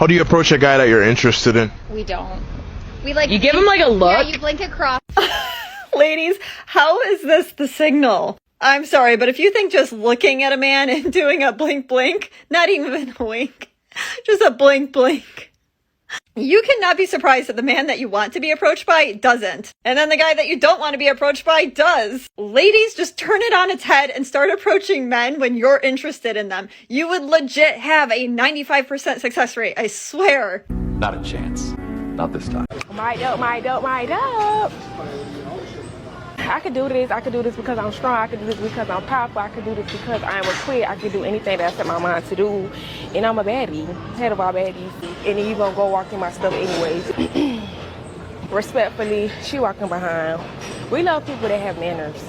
How do you approach a guy that you're interested in? We don't. We like. You give him like a look? Yeah, you blink across. Ladies, how is this the signal? I'm sorry, but if you think just looking at a man and doing a blink blink, not even a wink, just a blink blink, you cannot be surprised that the man that you want to be approached by doesn't. And then the guy that you don't want to be approached by does. Ladies, just turn it on its head and start approaching men when you're interested in them. You would legit have a 95% success rate, I swear. Not a chance. Not this time. My dope. I could do this because I'm strong. I could do this because I'm powerful. I could do this because I am a queen. I could do anything that I set my mind to do. And I'm a baddie, head of all baddies. And then you gonna go walk in my stuff anyways. Respectfully, she walking behind. We love people that have manners.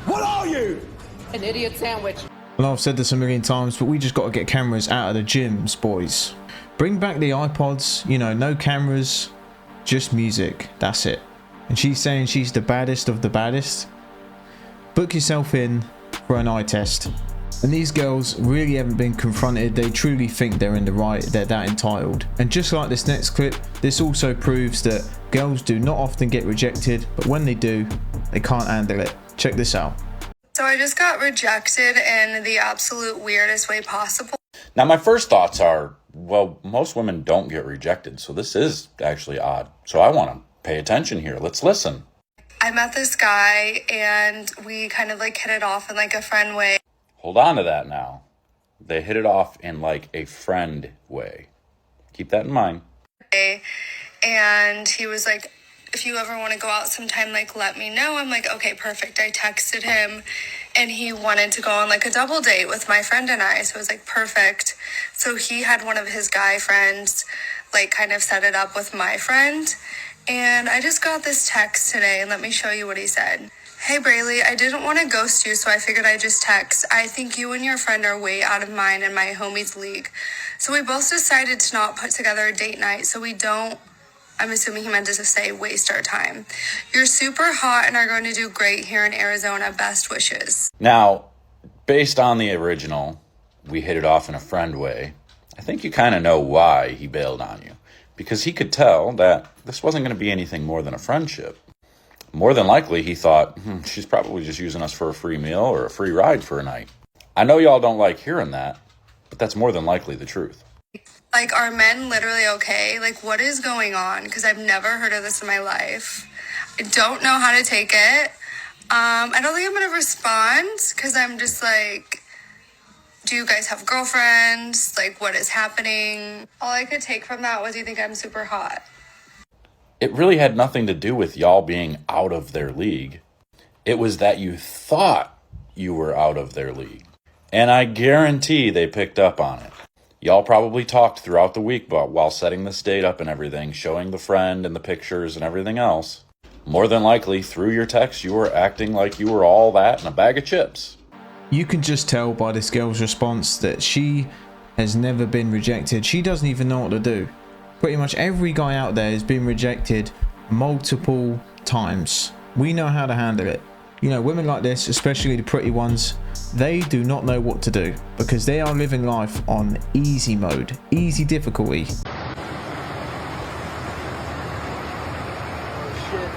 What are you? An idiot sandwich. Well, I've said this a million times, but we just got to get cameras out of the gyms, boys. Bring back the iPods, you know, no cameras, just music, that's it. And she's saying she's the baddest of the baddest. Book yourself in for an eye test. And these girls really haven't been confronted. They truly think they're in the right, they're that entitled. And just like this next clip, this also proves that girls do not often get rejected, but when they do, they can't handle it. Check this out. So I just got rejected in the absolute weirdest way possible. Now my first thoughts are, well, most women don't get rejected, so this is actually odd. So I want to pay attention here. Let's listen. I met this guy and we kind of like hit it off in like a friend way. Hold on to that now. They hit it off in like a friend way. Keep that in mind. And he was like, if you ever want to go out sometime, like, let me know. I'm like, okay, perfect. I texted him and he wanted to go on like a double date with my friend and I. So it was like, perfect. So he had one of his guy friends, like kind of set it up with my friend. And I just got this text today and let me show you what he said. Hey Braylee, I didn't want to ghost you, so I figured I'd just text. I think you and your friend are way out of mine and my homies league. So we both decided to not put together a date night so we don't, I'm assuming he meant to say waste our time. You're super hot and are going to do great here in Arizona. Best wishes. Now, based on the original, we hit it off in a friend way. I think you kind of know why he bailed on you. Because he could tell that this wasn't going to be anything more than a friendship. More than likely, he thought, she's probably just using us for a free meal or a free ride for a night. I know y'all don't like hearing that, but that's more than likely the truth. Like, are men literally okay? Like, what is going on? Because I've never heard of this in my life. I don't know how to take it. I don't think I'm going to respond because I'm just like, do you guys have girlfriends? Like, what is happening? All I could take from that was you think I'm super hot. It really had nothing to do with y'all being out of their league. It was that you thought you were out of their league. And I guarantee they picked up on it. Y'all probably talked throughout the week while setting this date up and everything, showing the friend and the pictures and everything else. More than likely, through your text, you were acting like you were all that in a bag of chips. You can just tell by this girl's response that she has never been rejected. She doesn't even know what to do. Pretty much every guy out there has been rejected multiple times. We know how to handle it. You know, women like this, especially the pretty ones, they do not know what to do because they are living life on easy mode, easy difficulty. Oh shit.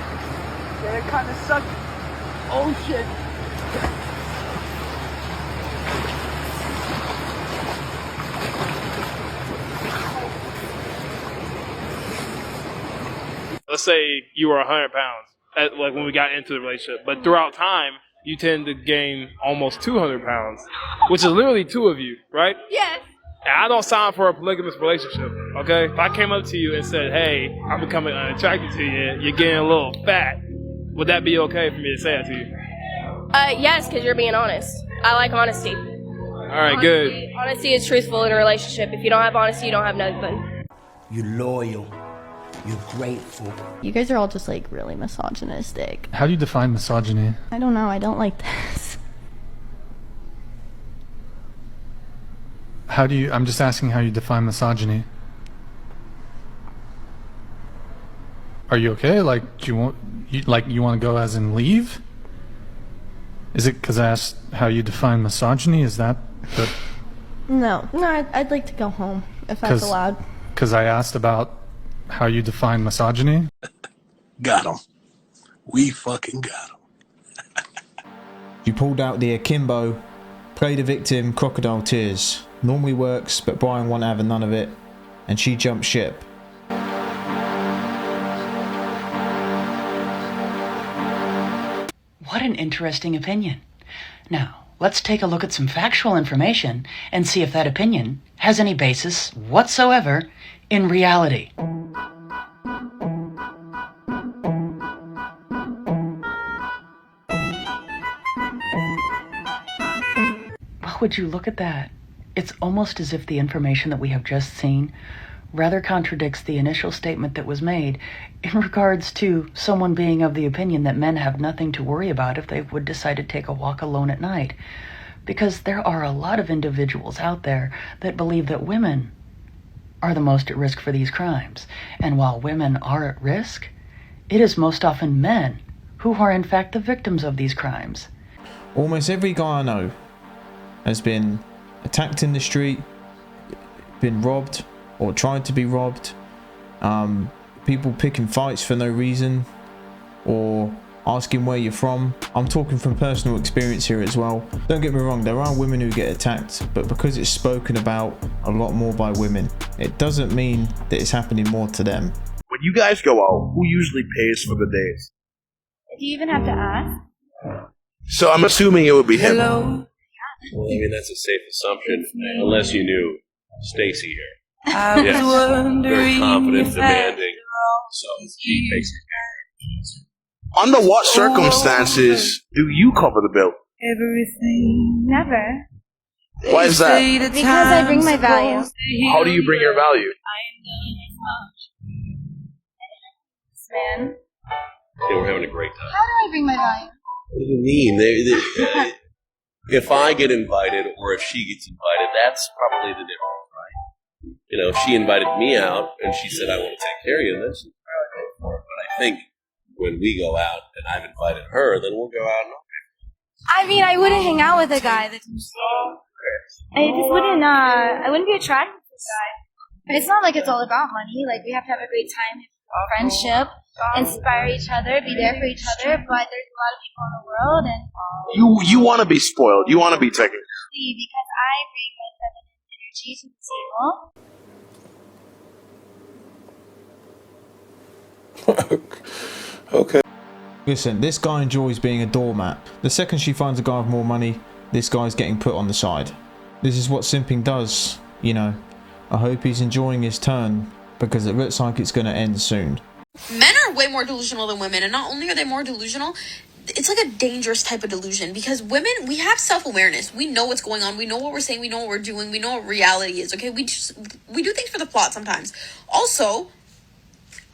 Yeah, it kind of sucked. Oh shit. Let's say you were 100 pounds, like when we got into the relationship. But throughout time, you tend to gain almost 200 pounds, which is literally two of you, right? Yes. And I don't sign for a polygamous relationship, okay? If I came up to you and said, hey, I'm becoming unattracted to you, you're getting a little fat, would that be okay for me to say that to you? Yes, because you're being honest. I like honesty. All right, good. Honesty is truthful in a relationship. If you don't have honesty, you don't have nothing. You're loyal. You're grateful. You guys are all just like really misogynistic. How do you define misogyny? I don't know. I don't like this. How do you, I'm just asking how you define misogyny. Are you okay? Like, do you want, you want to go as in leave? Is it because I asked how you define misogyny? Is that the... No, I'd like to go home if that's allowed. because I asked about how you define misogyny? Got him. We fucking got him. She pulled out the akimbo, played a victim, crocodile tears. Normally works, but Brian won't have none of it, and she jumped ship. What an interesting opinion. Now, let's take a look at some factual information and see if that opinion has any basis whatsoever in reality. Well, would you look at that? It's almost as if the information that we have just seen rather contradicts the initial statement that was made in regards to someone being of the opinion that men have nothing to worry about if they would decide to take a walk alone at night. Because there are a lot of individuals out there that believe that women are the most at risk for these crimes. And while women are at risk, it is most often men who are in fact the victims of these crimes. Almost every guy I know has been attacked in the street, been robbed, or tried to be robbed, people picking fights for no reason, or asking where you're from. I'm talking from personal experience here as well. Don't get me wrong, there are women who get attacked, but because it's spoken about a lot more by women, it doesn't mean that it's happening more to them. When you guys go out, who usually pays for the days? Do you even have to ask? So I'm assuming it would be him. Well, I mean, that's a safe assumption, unless you knew Stacy here. Yes, very confident, demanding, so he takes care. Under what circumstances do you cover the bill? Everything. Never. Why is that? Because I bring my value. How do you bring your value? Man. Yeah, we're having a great time. How do I bring my value? What do you mean? If I get invited or if she gets invited, that's probably the difference, right? You know, if she invited me out and she said, I want to take care of you, then she's probably good for it. But I think when we go out and I've invited her, then we'll go out and I mean, I wouldn't hang out with a guy that I just wouldn't. I wouldn't be attracted to this guy. But it's not like it's all about money. Like, we have to have a great time, friendship, inspire each other, be there for each other. But there's a lot of people in the world, and You want to be spoiled. You want to be taken care of. because I bring my feminine energy to the table. Okay. Listen, this guy enjoys being a doormat. The second she finds a guy with more money, this guy's getting put on the side. This is what simping does, you know. I hope he's enjoying his turn, because it looks like it's going to end soon. Men are way more delusional than women, and not only are they more delusional, it's like a dangerous type of delusion, because women, we have self-awareness. We know what's going on. We know what we're saying. We know what we're doing. We know what reality is, okay? We do things for the plot sometimes. Also,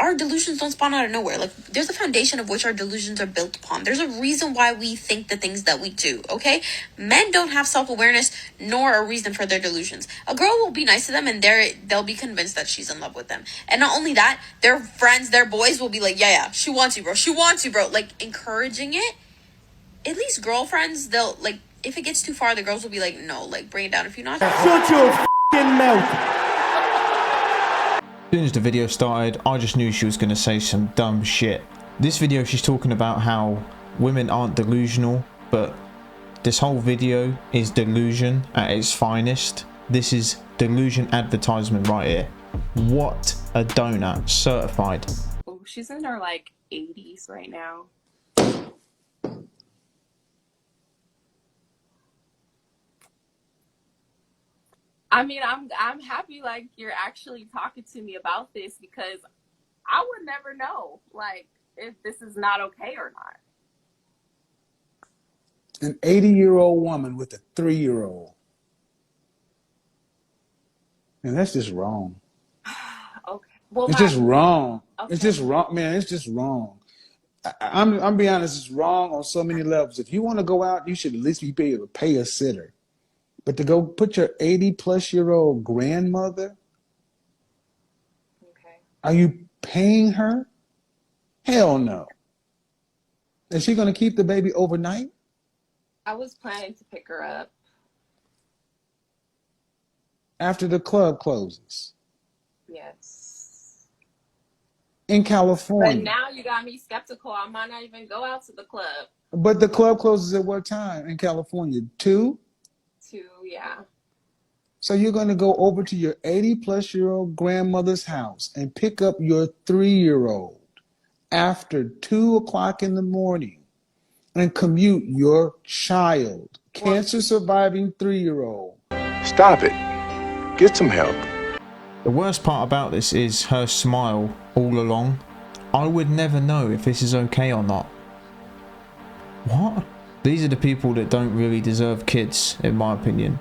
our delusions don't spawn out of nowhere. Like, there's a foundation of which our delusions are built upon. There's a reason why we think the things that we do, okay? Men don't have self-awareness nor a reason for their delusions. A girl will be nice to them and they'll be convinced that she's in love with them. And not only that, their friends, their boys will be like, yeah, she wants you, bro. She wants you, bro. Like, encouraging it. At least girlfriends, they'll, like, if it gets too far, the girls will be like, no, like, bring it down. If you're not... Shut your f***ing mouth. As soon as the video started, I just knew she was going to say some dumb shit. This video, she's talking about how women aren't delusional, but this whole video is delusion at its finest. This is delusion advertisement right here. What a donut, certified. Oh, she's in her like 80s right now. I mean, I'm happy like you're actually talking to me about this, because I would never know like if this is not okay or not. An 80-year-old woman with a 3-year-old. And that's just wrong. Okay. Well, it's just wrong. Okay. It's just wrong, man. It's just wrong. I'm being honest. It's wrong on so many levels. If you want to go out, you should at least be able to pay a sitter. But to go put your 80-plus-year-old grandmother, are you paying her? Hell no. Is she going to keep the baby overnight? I was planning to pick her up. After the club closes. Yes. In But California. now you got me skeptical. I might not even go out to the club. But the club closes at what time in California? 2? Yeah. So you're going to go over to your 80-plus-year-old grandmother's house and pick up your 3-year-old after 2 o'clock in the morning and commute your child, cancer-surviving 3-year-old. Stop it. Get some help. The worst part about this is her smile all along. I would never know if this is okay or not. What? These are the people that don't really deserve kids, in my opinion.